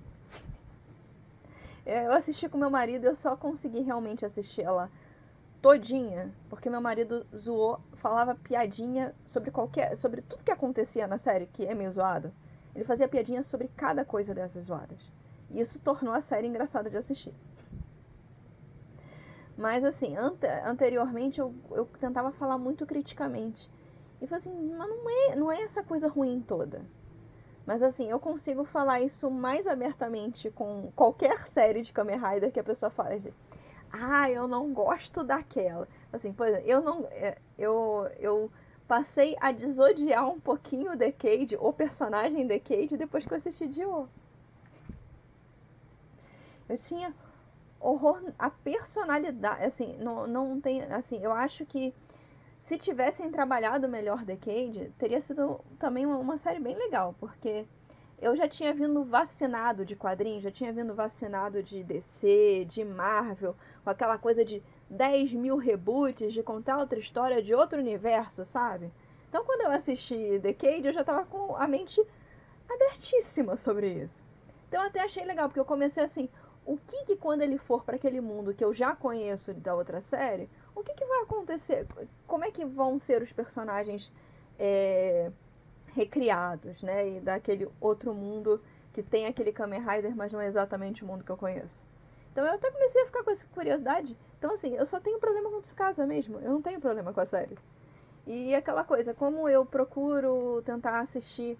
Eu assisti com meu marido e eu só consegui realmente assistir ela todinha, porque meu marido falava piadinha sobre tudo que acontecia na série, que é meio zoado. Ele fazia piadinha sobre cada coisa dessas zoadas. E isso tornou a série engraçada de assistir. Mas assim, anteriormente eu tentava falar muito criticamente. E falei assim, mas não é essa coisa ruim toda. Mas assim, eu consigo falar isso mais abertamente com qualquer série de Kamen Rider que a pessoa fala assim, eu não gosto daquela. Assim, por exemplo, eu passei a desodiar um pouquinho o Decade, o personagem Decade, depois que eu assisti Dio. Eu tinha horror a personalidade, assim, não tem, assim, eu acho que se tivessem trabalhado melhor Decade, teria sido também uma série bem legal, porque eu já tinha vindo vacinado de quadrinhos, já tinha vindo vacinado de DC, de Marvel, com aquela coisa de 10 mil reboots, de contar outra história de outro universo, sabe? Então quando eu assisti Decade, eu já tava com a mente abertíssima sobre isso. Então eu até achei legal, porque eu comecei assim, o que quando ele for para aquele mundo que eu já conheço da outra série, o que vai acontecer? Como é que vão ser os personagens recriados, né? E daquele outro mundo que tem aquele Kamen Rider, mas não é exatamente o mundo que eu conheço. Então eu até comecei a ficar com essa curiosidade. Então assim, eu só tenho problema com Tsukasa mesmo, eu não tenho problema com a série. E aquela coisa, como eu procuro tentar assistir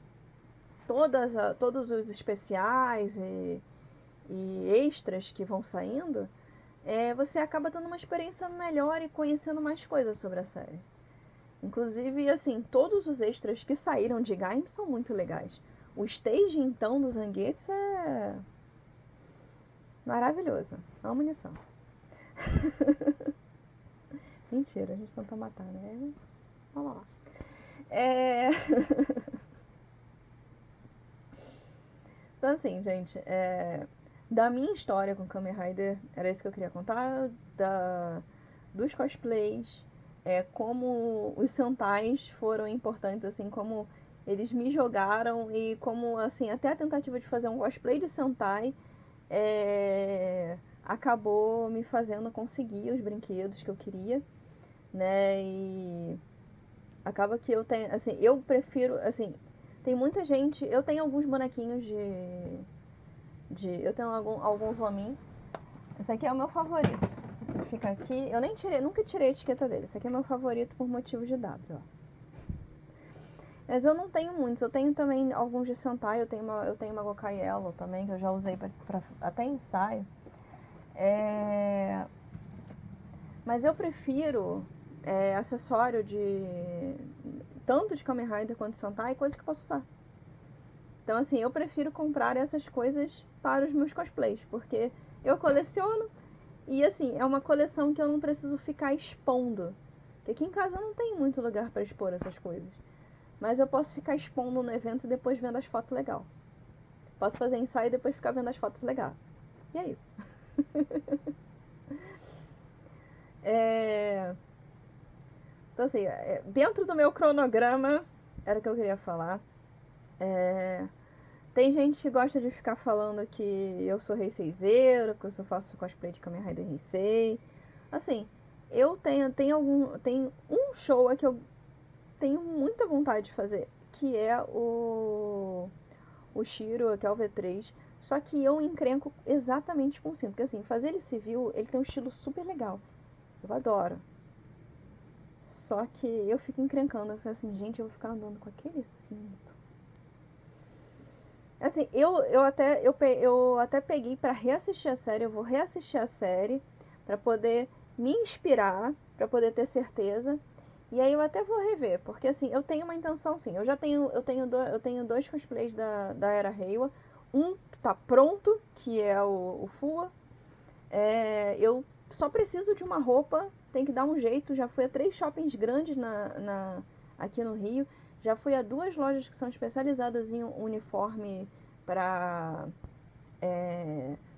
todos os especiais e extras que vão saindo, você acaba tendo uma experiência melhor e conhecendo mais coisas sobre a série. Inclusive, assim, todos os extras que saíram de Gaim são muito legais. O stage, então, do Zangetsu é maravilhoso. É uma munição. Mentira, a gente tenta matar, né? Vamos lá. Então, assim, gente, da minha história com Kamen Rider, era isso que eu queria contar, dos cosplays, como os Sentais foram importantes, assim, como eles me jogaram e como, assim, até a tentativa de fazer um cosplay de Sentai acabou me fazendo conseguir os brinquedos que eu queria. né? E acaba que eu tenho, assim, eu prefiro, assim, tem muita gente, eu tenho alguns bonequinhos eu tenho alguns homens. Esse aqui é o meu favorito. Fica aqui, eu nem tirei, nunca tirei a etiqueta dele. Esse aqui é meu favorito por motivo de W, ó. Mas eu não tenho muitos, eu tenho também alguns de Sentai, eu tenho uma Gokai Yellow também, que eu já usei pra até ensaio. Mas eu prefiro acessório tanto de Kamen Rider quanto de Sentai, coisas que eu posso usar. Então assim, eu prefiro comprar essas coisas para os meus cosplays, porque eu coleciono e assim, é uma coleção que eu não preciso ficar expondo. Porque aqui em casa eu não tenho muito lugar para expor essas coisas. Mas eu posso ficar expondo no evento e depois vendo as fotos legal. Posso fazer ensaio e depois ficar vendo as fotos legal. E é isso. Então assim, dentro do meu cronograma, era o que eu queria falar. Tem gente que gosta de ficar falando que eu sou Heiseizeiro, que eu só faço cosplay de Kamen Rider Heisei. Assim, eu tenho um show que eu tenho muita vontade de fazer, que é o Shiro, que é o V3. Só que eu encrenco exatamente com o cinto. Porque assim, fazer ele civil, ele tem um estilo super legal. Eu adoro. Só que eu fico encrencando. Eu fico assim, gente, eu vou ficar andando com aquele cinto. Assim, eu até peguei pra reassistir a série. Eu vou reassistir a série pra poder me inspirar, pra poder ter certeza. E aí eu até vou rever, porque assim, eu tenho uma intenção sim. Eu tenho dois cosplays da Era Reiwa. Um que tá pronto, que é o Fua. Eu só preciso de uma roupa, tem que dar um jeito. Já fui a 3 shoppings grandes aqui no Rio. Já fui a 2 lojas que são especializadas em uniforme para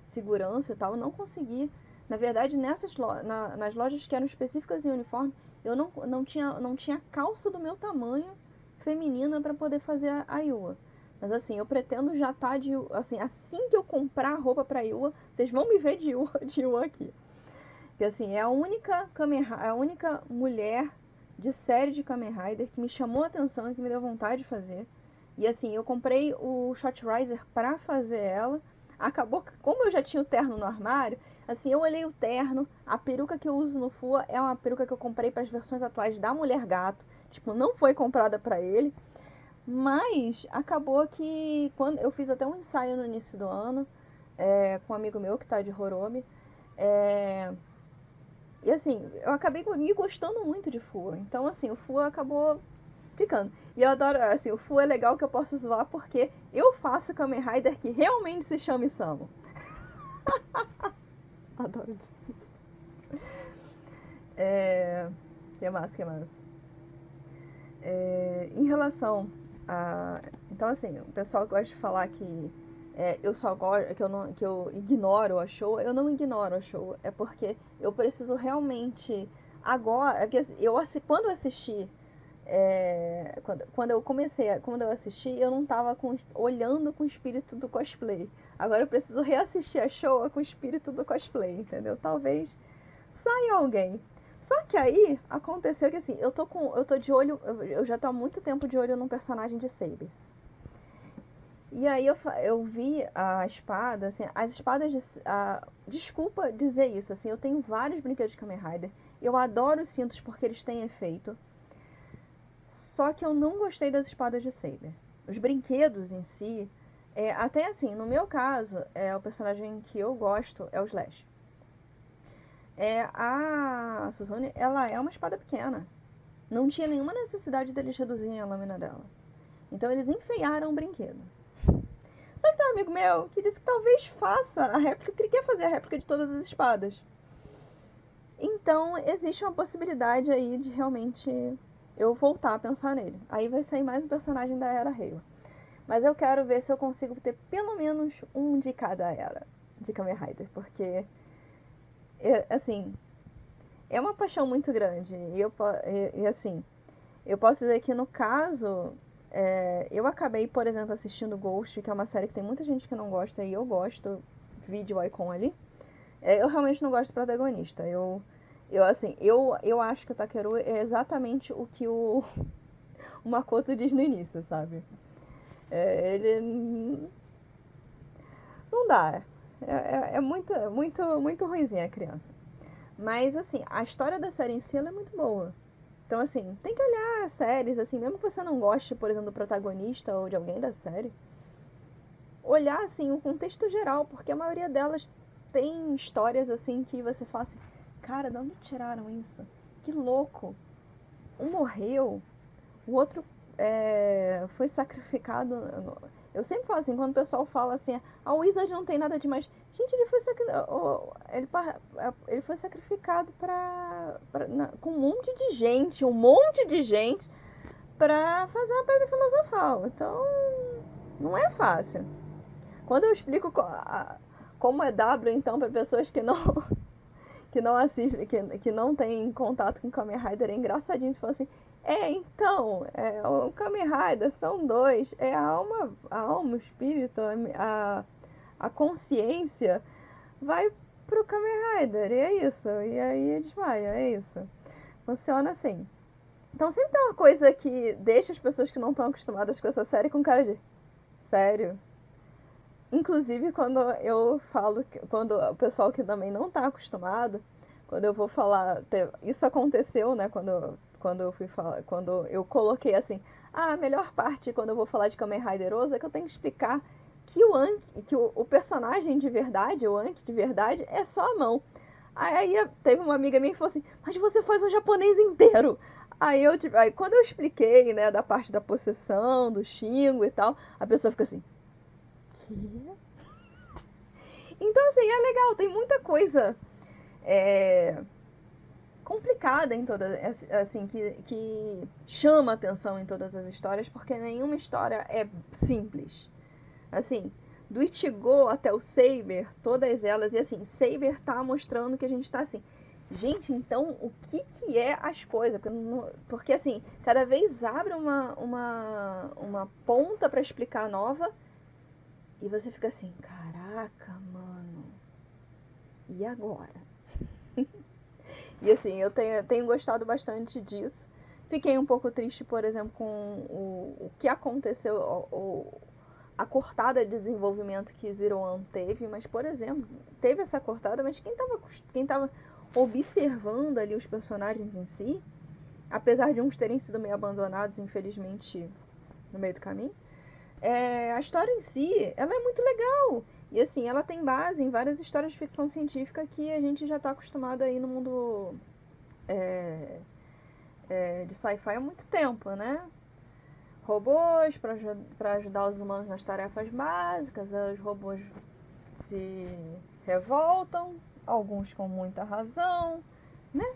segurança e tal. Não consegui. Na verdade, nas lojas que eram específicas em uniforme, eu não tinha calça do meu tamanho feminina para poder fazer a Yua. Mas assim, eu pretendo já estar assim que eu comprar roupa pra Yua, vocês vão me ver de Yua aqui. Porque assim, é a única mulher de série de Kamen Rider que me chamou a atenção e que me deu vontade de fazer. E assim, eu comprei o Shot Riser pra fazer ela. Acabou que, como eu já tinha o terno no armário, assim, eu olhei o terno, a peruca que eu uso no FUA é uma peruca que eu comprei para as versões atuais da Mulher Gato. Tipo, não foi comprada pra ele. Mas acabou que quando eu fiz até um ensaio no início do ano com um amigo meu que tá de Horomi. E assim, eu acabei me gostando muito de FUA. Então assim, o FUA acabou ficando. E eu adoro, assim, o FUA é legal que eu posso zoar porque eu faço Kamen Rider que realmente se chama Isamu. Adoro dizer isso. Que mais, que mais? Em relação a... Então, assim, o pessoal gosta de falar que eu só gosto, que eu ignoro a show. Eu não ignoro a show. É porque eu preciso realmente... Agora, é porque quando eu assisti... quando eu assisti, eu não tava olhando com o espírito do cosplay. Agora eu preciso reassistir a show com o espírito do cosplay, entendeu? Talvez saia alguém. Só que aí aconteceu que assim, eu tô de olho, eu já tô há muito tempo de olho num personagem de Saber. E aí eu vi a espada, assim, as espadas desculpa dizer isso, assim, eu tenho vários brinquedos de Kamen Rider. Eu adoro os cintos porque eles têm efeito. Só que eu não gostei das espadas de Saber. Os brinquedos em si, até assim, no meu caso, o personagem que eu gosto é o Slash. A Suzune, ela é uma espada pequena. Não tinha nenhuma necessidade deles reduzirem a lâmina dela. Então eles enfeiaram o brinquedo. Só que tem um amigo meu que disse que talvez faça a réplica, que ele quer fazer a réplica de todas as espadas. Então existe uma possibilidade aí de realmente eu voltar a pensar nele. Aí vai sair mais um personagem da Era Reiwa. Mas eu quero ver se eu consigo ter pelo menos um de cada era de Kamen Rider, porque assim, é uma paixão muito grande. E assim, eu posso dizer que no caso, eu acabei, por exemplo, assistindo Ghost, que é uma série que tem muita gente que não gosta e eu gosto, vídeo Icon ali. Eu realmente não gosto do protagonista. Eu acho que o Takeru é exatamente o que o Makoto diz no início, sabe? Ele não dá. É muito ruimzinha a criança. Mas, assim, a história da série em si ela é muito boa. Então, assim, tem que olhar séries, assim, mesmo que você não goste, por exemplo, do protagonista ou de alguém da série, olhar, assim, o contexto geral, porque a maioria delas tem histórias, assim, que você fala assim, cara, de onde tiraram isso? Que louco! Um morreu, o outro foi sacrificado. Eu sempre falo assim, quando o pessoal fala assim, a Wizard não tem nada demais. Gente, ele foi sacrificado com um monte de gente, pra fazer uma pedra filosofal. Então, não é fácil. Quando eu explico como é W, então, para pessoas que não que não assistem, que não tem contato com Kamen Rider, é engraçadinho. Você fala assim, então, o Kamen Rider são dois, é a alma, o espírito, a consciência vai pro Kamen Rider, e é isso. E aí eles vai, é isso. Funciona assim. Então sempre tem uma coisa que deixa as pessoas que não estão acostumadas com essa série com cara de sério. Inclusive quando eu falo, quando o pessoal que também não está acostumado, quando eu vou falar, isso aconteceu, né, quando eu fui falar, quando eu coloquei assim, a melhor parte quando eu vou falar de Kamen Rider Osa é que eu tenho que explicar que o personagem de verdade, o Anki de verdade, é só a mão. Aí teve uma amiga minha que falou assim, mas você faz um japonês inteiro. Aí quando eu expliquei, né, da parte da possessão, do Shingo e tal, a pessoa fica assim, quê? Então, assim, é legal, tem muita coisa é, complicada em todas, assim, que chama atenção em todas as histórias, porque nenhuma história é simples. Assim, do Ichigo até o Saber, todas elas, e assim, Saber tá mostrando que a gente tá assim, gente, então o que é as coisas? Porque assim, cada vez abre uma ponta para explicar nova, e você fica assim, caraca, mano, e agora? E assim, eu tenho gostado bastante disso. Fiquei um pouco triste, por exemplo, com o que aconteceu, a cortada de desenvolvimento que Zero One teve, mas, por exemplo, teve essa cortada, mas quem tava observando ali os personagens em si, apesar de uns terem sido meio abandonados, infelizmente, no meio do caminho, a história em si, ela é muito legal. E assim, ela tem base em várias histórias de ficção científica que a gente já está acostumado aí no mundo de sci-fi há muito tempo, né? Robôs para ajudar os humanos nas tarefas básicas, os robôs se revoltam, alguns com muita razão, né?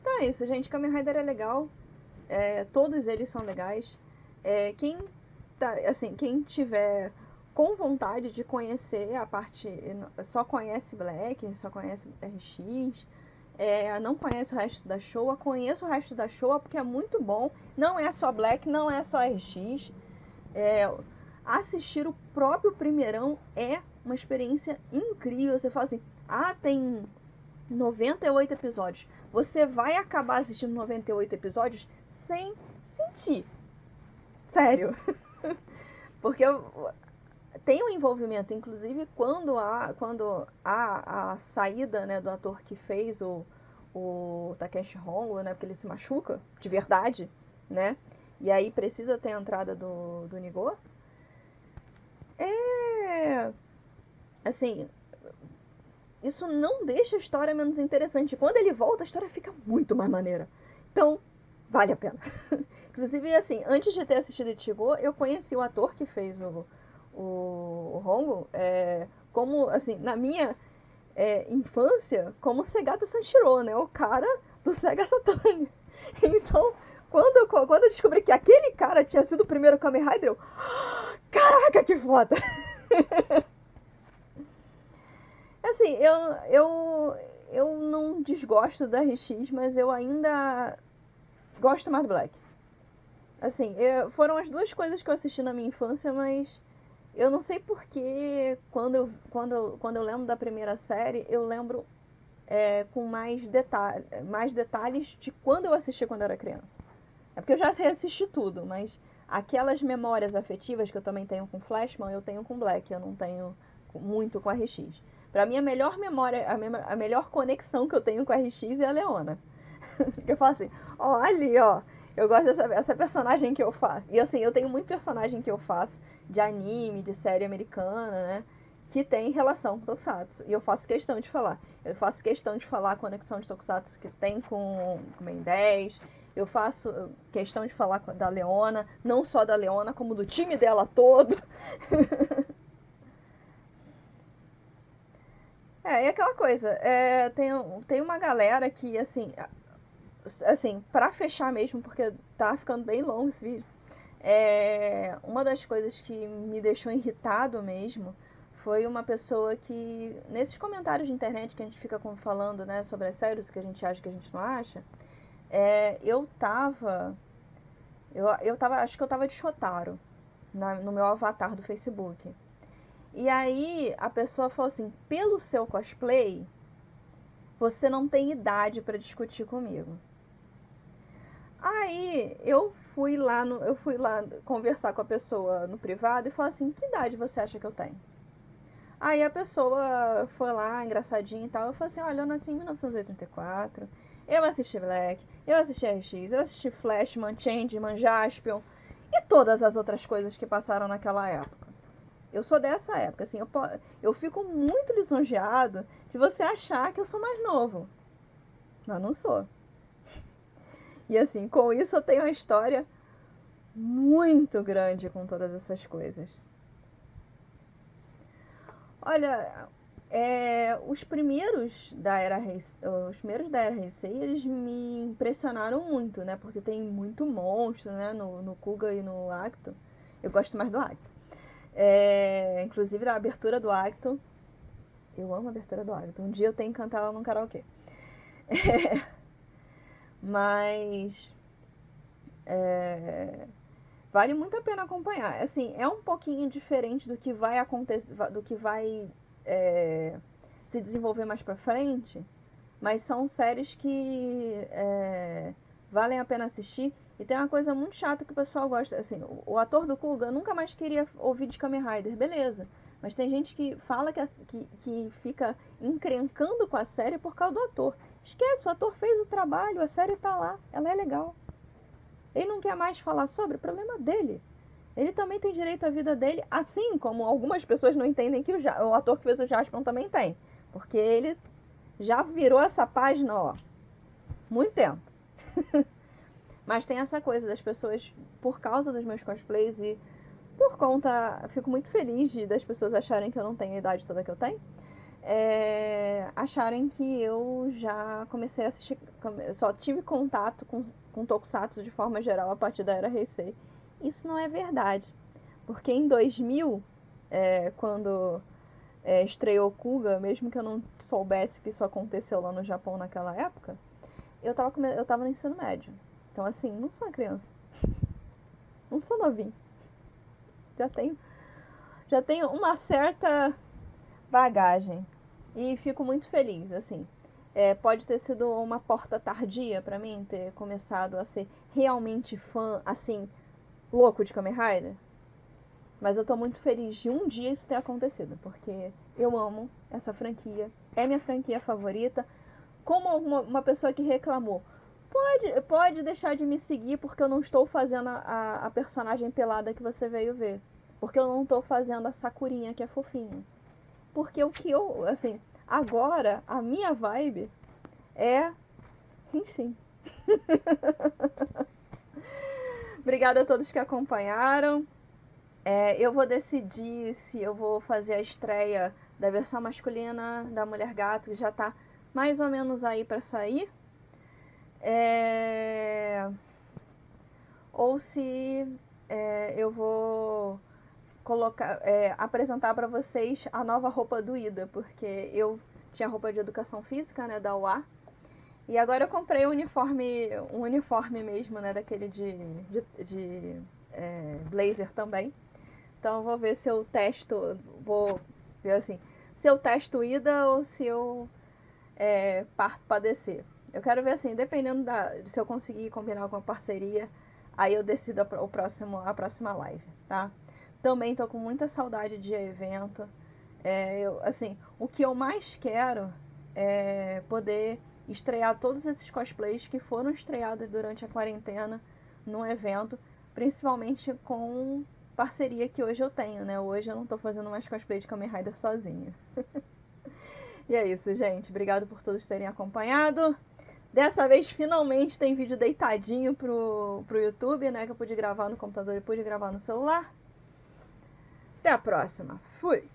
Então é isso, gente. Kamen Rider é legal, todos eles são legais. Quem assim, quem tiver com vontade de conhecer a parte, só conhece Black, só conhece RX, não conhece o resto da Showa, conheça o resto da Showa porque é muito bom. Não é só Black, não é só RX. Assistir o próprio primeirão é uma experiência incrível. Você fala assim, tem 98 episódios. Você vai acabar assistindo 98 episódios sem sentir. Sério. Porque tem um envolvimento, inclusive quando há a saída, né, do ator que fez o Takeshi Hongo, né, porque ele se machuca de verdade, né, e aí precisa ter a entrada do Nigor. Assim, isso não deixa a história menos interessante. Quando ele volta, a história fica muito mais maneira. Então, vale a pena. Inclusive, assim, antes de ter assistido Ichigo, eu conheci o ator que fez o Hongo, como, assim, na minha infância, como Segata Sanshiro, né? O cara do Sega Saturn. Então, quando eu descobri que aquele cara tinha sido o primeiro Kamen Rider, eu... Caraca, que foda! Assim, eu não desgosto da RX, mas eu ainda gosto mais do Black. Assim, foram as duas coisas que eu assisti na minha infância, mas eu não sei porquê, quando eu lembro da primeira série, eu lembro com mais detalhes de quando eu assisti quando eu era criança. É porque eu já reassisti tudo, mas aquelas memórias afetivas que eu também tenho com Flashman, eu tenho com Black, eu não tenho muito com a RX. Pra mim, a melhor memória, a melhor conexão que eu tenho com a RX é a Leona. Eu falo assim, ó, ali, ó, eu gosto dessa personagem que eu faço. E assim, eu tenho muito personagem que eu faço de anime, de série americana, né? Que tem relação com Tokusatsu. E eu faço questão de falar. Eu faço questão de falar a conexão de Tokusatsu que tem com o Ben 10. Eu faço questão de falar da Leona, não só da Leona, como do time dela todo. É, e aquela coisa, tem uma galera que, assim, pra fechar mesmo, porque tá ficando bem longo esse vídeo, uma das coisas que me deixou irritado mesmo foi uma pessoa que, nesses comentários de internet que a gente fica falando, né, sobre as séries que a gente acha que a gente não acha, eu tava, acho que eu tava de Shotaro no meu avatar do Facebook. E aí a pessoa falou assim, pelo seu cosplay, você não tem idade pra discutir comigo. Aí eu fui lá conversar com a pessoa no privado e falei assim, que idade você acha que eu tenho? Aí a pessoa foi lá, engraçadinha e tal, eu falei assim, olha, eu nasci em 1984, eu assisti Black, eu assisti RX, eu assisti Flashman, Changeman, Jaspion e todas as outras coisas que passaram naquela época. Eu sou dessa época, assim, eu fico muito lisonjeado de você achar que eu sou mais novo, mas não sou. E assim, com isso eu tenho uma história muito grande com todas essas coisas. Olha, os primeiros da Era Heisei, eles me impressionaram muito, né? Porque tem muito monstro, né? No Kuga e no Acto. Eu gosto mais do Acto. Inclusive da abertura do Acto. Eu amo a abertura do Acto. Um dia eu tenho que cantar ela num karaokê. Mas vale muito a pena acompanhar. Assim, é um pouquinho diferente do que vai acontecer, do que vai se desenvolver mais pra frente, mas são séries que valem a pena assistir. E tem uma coisa muito chata que o pessoal gosta, assim, o ator do Kuga nunca mais queria ouvir de Kamen Rider, beleza. Mas tem gente que fala que fica encrencando com a série por causa do ator. Esquece, o ator fez o trabalho, a série tá lá, ela é legal. Ele não quer mais falar sobre, o problema dele. Ele também tem direito à vida dele, assim como algumas pessoas não entendem que o ator que fez o Jaspion também tem. Porque ele já virou essa página, ó, muito tempo. Mas tem essa coisa das pessoas, por causa dos meus cosplays e por conta, fico muito feliz das pessoas acharem que eu não tenho a idade toda que eu tenho, acharem que eu já comecei a assistir, só tive contato com Tokusatsu de forma geral a partir da Era Heisei. Isso não é verdade, porque em 2000, quando estreou Kuga, mesmo que eu não soubesse que isso aconteceu lá no Japão naquela época, eu tava no ensino médio. Então assim, não sou uma criança, não sou novinho, já tenho uma certa bagagem. E fico muito feliz, assim. Pode ter sido uma porta tardia pra mim ter começado a ser realmente fã, assim, louco de Kamen Rider. Mas eu tô muito feliz de um dia isso ter acontecido, porque eu amo essa franquia. É minha franquia favorita. Como uma pessoa que reclamou, pode deixar de me seguir porque eu não estou fazendo a personagem pelada que você veio ver. Porque eu não estou fazendo a Sakurinha que é fofinha. Porque o que eu, assim, agora a minha vibe é, enfim. Obrigada a todos que acompanharam. Eu vou decidir se eu vou fazer a estreia da versão masculina da Mulher Gato, que já tá mais ou menos aí para sair. Ou se eu vou apresentar para vocês a nova roupa do Ida, porque eu tinha roupa de educação física, né, da UA, e agora eu comprei um uniforme mesmo, né, daquele de blazer também. Então eu vou ver se eu testo Ida ou se eu parto pra descer. Eu quero ver assim, dependendo se eu conseguir combinar alguma parceria, aí eu decido a próxima live, tá? Também tô com muita saudade de evento. Assim, o que eu mais quero é poder estrear todos esses cosplays que foram estreados durante a quarentena num evento, principalmente com parceria que hoje eu tenho, né? Hoje eu não tô fazendo mais cosplay de Kamen Rider sozinha. E é isso, gente. Obrigado por todos terem acompanhado. Dessa vez, finalmente, tem vídeo deitadinho pro YouTube, né? Que eu pude gravar no computador e pude gravar no celular. Até a próxima. Fui!